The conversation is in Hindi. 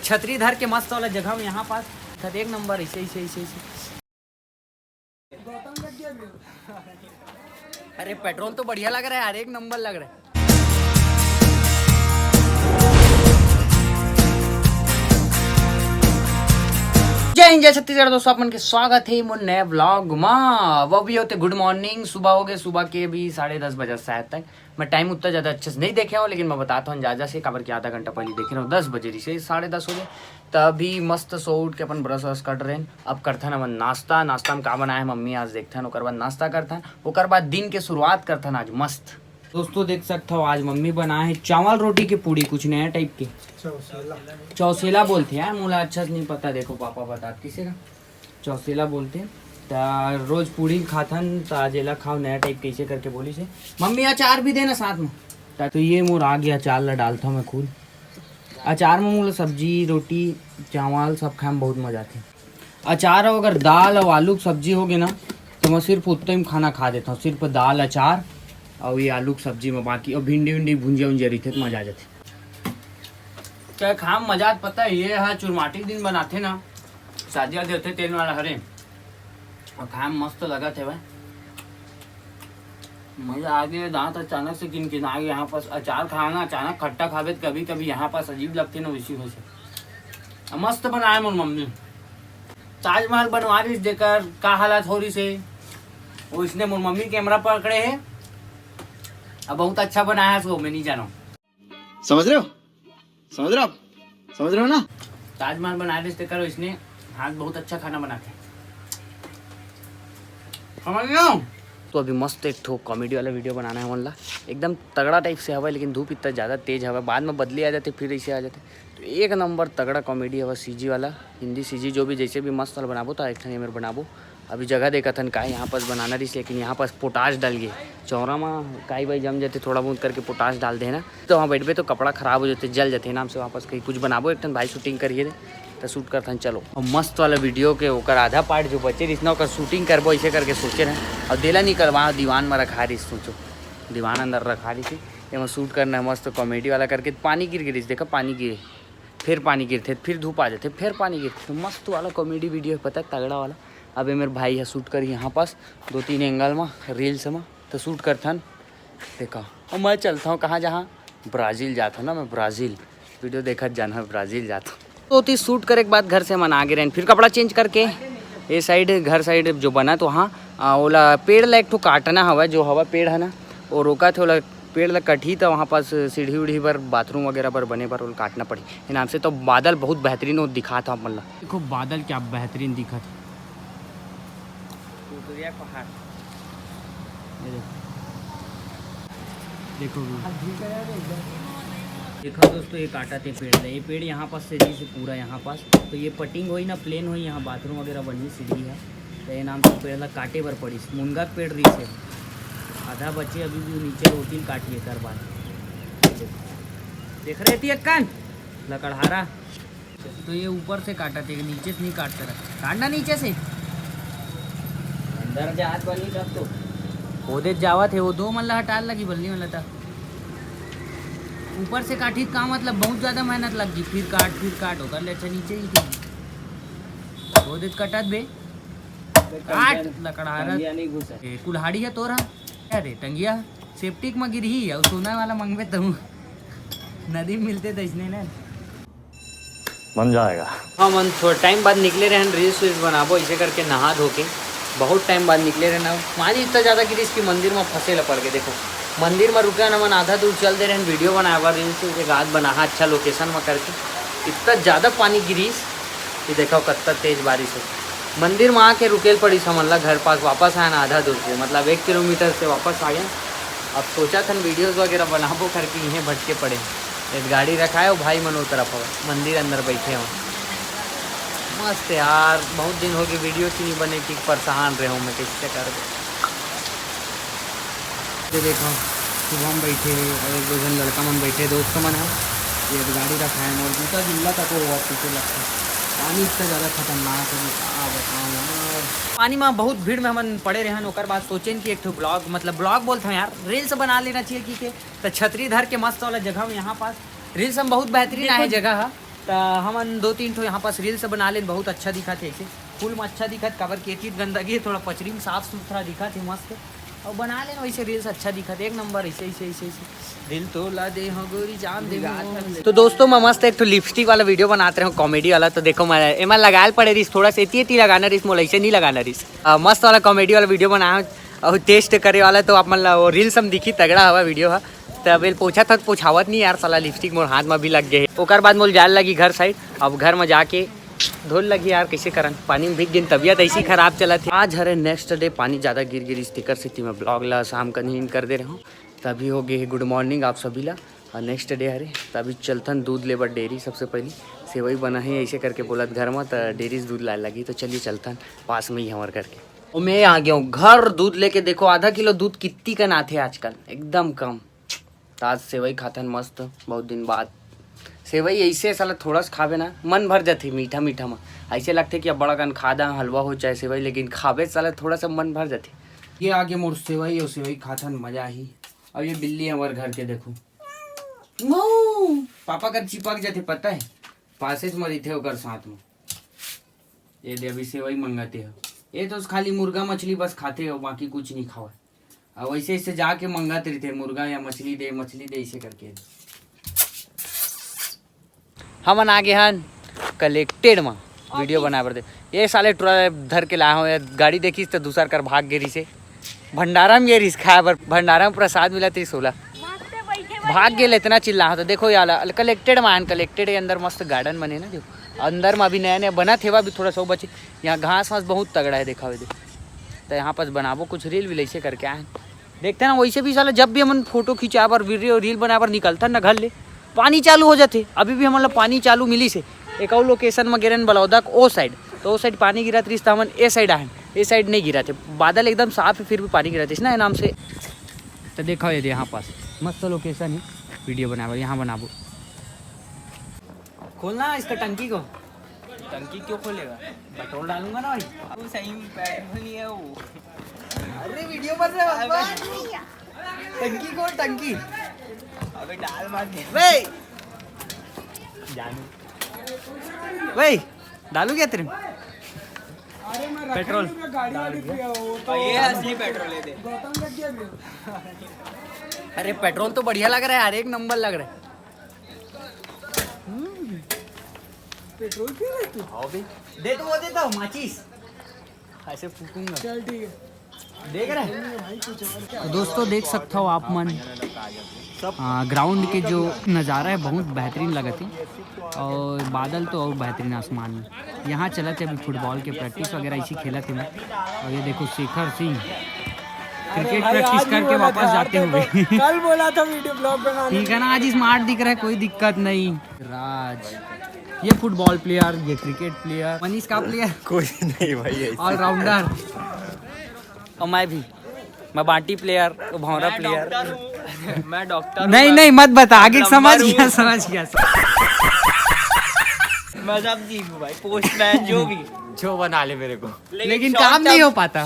छतरी धर के मस्त वाला जगह में यहाँ पास एक नंबर ऐसे। अरे पेट्रोल तो बढ़िया लग रहा है यार, एक नंबर लग रहा है। जय हिंद जय छत्तीसगढ़ दोस्तों, अपन के स्वागत है मोर नए व्लॉग में। वो भी होते गुड मॉर्निंग, सुबह हो गए, सुबह के भी 10:30 बजे शायद तक। मैं टाइम उतना ज़्यादा अच्छे से नहीं देखे हूँ, लेकिन मैं बताता हूँ जा से काबर के आधा घंटा पहले देखे रहा हूँ। 10 बजे से 10:30 हो गए, तभी मस्त सो उठ के अपन ब्रश व्रश कर रहे हैं। अब करते हैं अपन नाश्ता में क्या बनाया है मम्मी आज देखते हैं। ओकर बाद नाश्ता करते हैं, ओकर बाद दिन के शुरुआत करते हैं आज मस्त। दोस्तों देख सकते हो आज मम्मी बनाए है चावल रोटी की पूड़ी, कुछ नया टाइप के चौसेला बोलते हैं। मुझे अच्छा से नहीं पता, देखो पापा बता किसे का चौसेला बोलते हैं। तो रोज पूड़ी खाथन तो आज एला खाओ नया टाइप कैसे करके बोली से। मम्मी अचार भी देना साथ में। तो ये मोर आ गया अचार ला डालता हूँ मैं खुद। अचार में मुझे सब्जी रोटी चावल सब खाए में बहुत मजा आती है। अचार अगर दाल और आलू की सब्जी होगी ना तो मैं सिर्फ उतना ही खाना खा देता हूँ, सिर्फ दाल अचार और ये आलू की सब्जी में। बाकी और भिंडी विंडी भुंजिया उंजिया रही थे तो मजा आ जाती। क्या खाम मजा पता है ये है, चुरमाटी दिन बनाते ना शादी वादी होते तेल वाला हरे, और खाम मस्त लगा थे भाई, मजा आ गया। दांत अचानक से किन आ गए। यहाँ पास अचार खाना अचानक खट्टा खावे तो कभी कभी यहाँ पास अजीब लगते ना, वैसी हो से मस्त बनाए मोर मम्मी। ताजमहल बनवा रही देकर का हालत हो रही से वो, इसने मोर मम्मी कैमरा पकड़े है। अब बहुत अच्छा बनाया है, सो मैं नहीं जाना। समझ रहे हो ना। ताजमहल बना रहे करो, इसने हाथ बहुत अच्छा खाना बनाते समझ लो। तो अभी मस्त एक ठो कॉमेडी वाला वीडियो बनाना है मनला, एकदम तगड़ा टाइप से हवा, लेकिन धूप इतना ज़्यादा तेज हवा, बाद में बदली आ जाते फिर ऐसे आ जाते। तो एक नंबर तगड़ा कॉमेडी हवा, सीजी वाला, हिंदी सीजी जो भी जैसे भी मस्त वाला बनाबो तो एक मेरे बनाबो। अभी जगह देखा था का यहाँ पास बनाना रही, लेकिन यहाँ पास पोटाश डाल गए चौरा में काई भाई जम जाते, थोड़ा बहुत करके पोटाश डाल देना तो वहाँ बैठ पे तो कपड़ा खराब हो जाते, जल जाते नाम से। वहाँ पास कहीं कुछ बनाबो एक भाई शूटिंग करिए तो शूट करता चलो। और मस्त वाला वीडियो के ओकर आधा पार्ट जो बचे इतना ओकर शूटिंग करबो ऐसे करके सोचे रहे, और दिला नहीं करवा दीवान में रखा रही, सोचो दीवान अंदर रखा रही थी ये शूट करना है मस्त कॉमेडी वाला करके। पानी गिर गिरी देखा, पानी गिरे फिर पानी गिरते, फिर धूप आ जाते, फिर पानी गिरते, तो मस्त वाला कॉमेडी वीडियो है पता है, तगड़ा वाला। अभी मेरे भाई है शूट करी यहाँ पास 2-3 एंगल में रील्स में तो शूट करता देखा। और मैं चलता हूँ कहाँ, जहाँ ब्राज़ील जाता हूँ ना मैं, ब्राज़ील वीडियो देखा जाना है, ब्राज़ील जाता हूँ। तो 30 शूट करे के बाद घर से मन आगे रहें, फिर कपड़ा चेंज करके ये साइड घर साइड जो बना तो वहाँ ओला पेड़ ला एक ठो काटना हवा, जो हवा पेड़ है ना वो रोका थे, ओला पेड़ ला कटी तो वहाँ पास सीढ़ी उढ़ी पर बाथरूम वगैरह पर बने पर काटना पड़ी इनाम से। तो बादल बहुत बेहतरीन वो दिखा था मतलब, देखो बादल क्या बेहतरीन दिखा था, पहाड़ देखो देखो दोस्तों, ये काटा थे पेड़ है, ये पेड़ यहाँ पास सीढ़ी से पूरा यहाँ पास, तो ये पटिंग हुई ना प्लेन हुई, यहाँ बाथरूम वगैरह बनी सीढ़ी है, तो ये नाम से पेड़ ला काटे पर पड़ी। मुनगा पेड़ रही से आधा बच्चे अभी भी नीचे रोटी काटिए कर बात देख रहे थे कान लकड़हारा, तो ये ऊपर से काटा थे, नीचे से नहीं काटते रहा, काटना नीचे से अंदर जात बनी तब तो ओदे जावा थे वो 2 मल्ला हटाल लगी बल्ली में लता, ऊपर से काटी का मतलब बहुत ज़्यादा मेहनत लगी, फिर काट होकर ले अच्छा नीचे ही थी ओदे कटत बे काट लकड़हारा कुल्हाड़ी है तोरा अरे टंगिया सेप्टिक में गिरी है, और सोना वाला मंगवे तुम नदी में मिलते थे इसने ना बन जाएगा। हाँ मन थोड़ा टाइम बाद निकले रहे रील्स वील्स बनाबो ऐसे करके, नहा धो के बहुत टाइम बाद निकले रहना। मानी इतना ज़्यादा गिरी इसकी मंदिर में फंसे ला पड़ के, देखो मंदिर में रुका ना मन आधा दूर चल दे रहे हैं, वीडियो बनाया रील्स एक रात बना अच्छा लोकेशन में करके, इतना ज़्यादा पानी गिरीस कि देखो कत्ता तेज़ बारिश है। मंदिर में आके रुकेल पड़ी समझ ला, घर पास वापस आया ना आधा दूर से, मतलब 1 किलोमीटर से वापस आ गया। अब सोचा था वीडियोज़ वगैरह बनाबो करके यहीं भटके पड़े, एक गाड़ी रखा है वो भाई मनो तरफ हो मंदिर अंदर बैठे हो मस्त यार। बहुत दिन हो गए वीडियो की नहीं बने कि परेशान रहे हूँ मैं कैसे कर देखो। सुबह में बैठे और 1-2 जन लड़का मन बैठे दोस्त मन है, ये गाड़ी रखा है और जूता जिला तक वो पीछे लगता है। पानी इतना ज़्यादा खतरनाक है, पानी में बहुत भीड़ में हम पड़े रहे। ओकर बाद सोचें कि एक ठो ब्लॉग मतलब ब्लॉग बोलते हैं यार, रील्स बना लेना चाहिए कि तो छतरी धर के मस्त वाला जगह में यहाँ पास रील्स हम बहुत बेहतरीन आए जगह है। तो हम 2-3 ठो यहाँ पास रील्स बना लें, बहुत अच्छा दिखा थे ऐसे फुल में अच्छा दिखा कवर केती गंदगी है, थोड़ा पचरी में साफ सुथरा दिखा थे मस्त, और बना लेना वैसे रील्स अच्छा दिखा थे एक नंबर ऐसे ऐसे ऐसे ऐसे दिल तो ला दे हो गोरी जान दे। तो दोस्तों मैं मस्त एक तो लिपस्टिक वाला वीडियो बनाते रहे कॉमेडी वाला, तो देखो मैं एमा लगाल पड़े रही थोड़ा सा एती लगाना रही मोल ऐसे नहीं लगाना रही, मस्त वाला कॉमेडी वाला वीडियो बनाया और टेस्ट करे वाला, तो आप मतलब वो रील्स हम दिखी तगड़ा हवा वीडियो है। तो अब पूछा था पूछावत नहीं यार, साला लिपस्टिक मोर हाथ में भी लग गए, ओकर बाद मोल जाल लगी घर साइड, अब घर में जाके धोल लगी यार कैसे करन, पानी में भीग गई, तबियत ऐसी खराब चला थी। आज हरे नेक्स्ट डे पानी ज़्यादा गिर गिरी स्टिकर से थी, मैं ब्लॉग ला शाम का नींद कर दे रहा हूँ, तभी हो गए गुड मॉर्निंग आप सभी ला, और नेक्स्ट डे हरे तभी चलथन दूध लेबर डेयरी, सबसे पहले सेवई बना है ऐसे करके बोलत घर में, तो डेयरी से दूध लाए लगी, तो चलिए चलथन पास में ही हमारे करके। और मैं आ गया हूँ घर दूध लेके, देखो आधा किलो दूध कितनी का ना थे आजकल एकदम कम, तो आज सेवई खाथन मस्त बहुत दिन बाद, सेवई ऐसे साला थोड़ा सा खावे ना मन भर जाती मीठा मीठा में, ऐसे लगते कि अब बड़ा कन खादा हलवा हो चाहे सेवई, लेकिन खावे साला थोड़ा सा मन भर जाती। ये आगे मोर सेवई और सेवई खाथन मजा ही। अब ये बिल्ली हमारे घर के देखो पापा का चिपक जाते पता है, पासे मरी थे ओकर साथ में, ये दे अभी सेवई मंगाते हो, ये तो खाली मुर्गा मछली बस खाते हो बाकी कुछ नहीं खावा, और वैसे ऐसे जाके मंगाते रहते मुर्गा या मछली दे ऐसे करके। हम आ गए हन कलेक्टेड में वीडियो बना पड़ते, ये साले धर के लाए हो गाड़ी देखी तो दूसर कर भाग गिरी से, भंडारा में ये रिस खाया पर भंडारा में प्रसाद मिला 16 भाग गए, इतना चिल्ला तो देखो यार कलेक्टेड मान कलेक्टेड है, अंदर मस्त गार्डन बने ना जो अंदर में अभी नया नया बना थे, भी थोड़ा सा बचे, यहाँ घास वास बहुत तगड़ा है देखा हुए, तो यहाँ पास बनाबो कुछ रील विल ऐसे करके आए, देखते ना वैसे भी साला जब भी हम फोटो खिंचा पर वीडियो रील बना पर निकलता ना घर ले पानी चालू हो जाते, अभी भी हमारा पानी चालू मिली से एक और लोकेशन में गिरन बलौदा ओ साइड, तो वो साइड पानी गिरा थी, हमन ए साइड आए, ए साइड नहीं गिरा थे, बादल एकदम साफ है फिर भी पानी गिरा थे ना नाम से, तो देखा ये यहाँ पास मस्त लोकेशन है, वीडियो बनाबो यहाँ बनाबो। खोलना इसका टंकी को, टंकी क्यों खोलेगा, पेट्रोल डालूंगा ना भाई, वो सही में पेट्रोल नहीं है वो, अरे वीडियो बन रहा है बाबा, टंकी को टंकी अबे डाल मार दे वे जानू वे डालू क्या तेरे पेट्रोल ये असली पेट्रोल है दे, अरे पेट्रोल तो बढ़िया लग रहा है यार, एक नंबर लग रहा है, पेट्रोल पी रहे तू, आओ भी दे तो वो देता हूँ माचिस ऐसे फूकूंगा, चल ठीक है देख रहे हैं। तो दोस्तों देख सकते हो आप मन ग्राउंड के जो नज़ारा है बहुत बेहतरीन लगा थी, और बादल तो और बेहतरीन आसमान में, यहाँ चला थे अभी फुटबॉल के प्रैक्टिस वगैरह इसी खेला थे मैं, और ये देखो शेखर सिंह क्रिकेट प्रैक्टिस करके वापस जाते हुए कल बोला था वीडियो ब्लॉग बनाने, ठीक है ना, आज स्मार्ट दिख रहा है कोई दिक्कत नहीं। राज ये फुटबॉल प्लेयर, ये क्रिकेट प्लेयर, मनीष का प्लेयर कोई नहीं भाई, ऑलराउंडर, और मैं बाटी प्लेयर, भौरा प्लेयर, मैं डॉक्टर नहीं मत बता आगे, समझ गया मैं सब ठीक हूँ भाई, पोस्टमैन जो भी जो बना ले मेरे को, लेकिन काम नहीं हो पाता।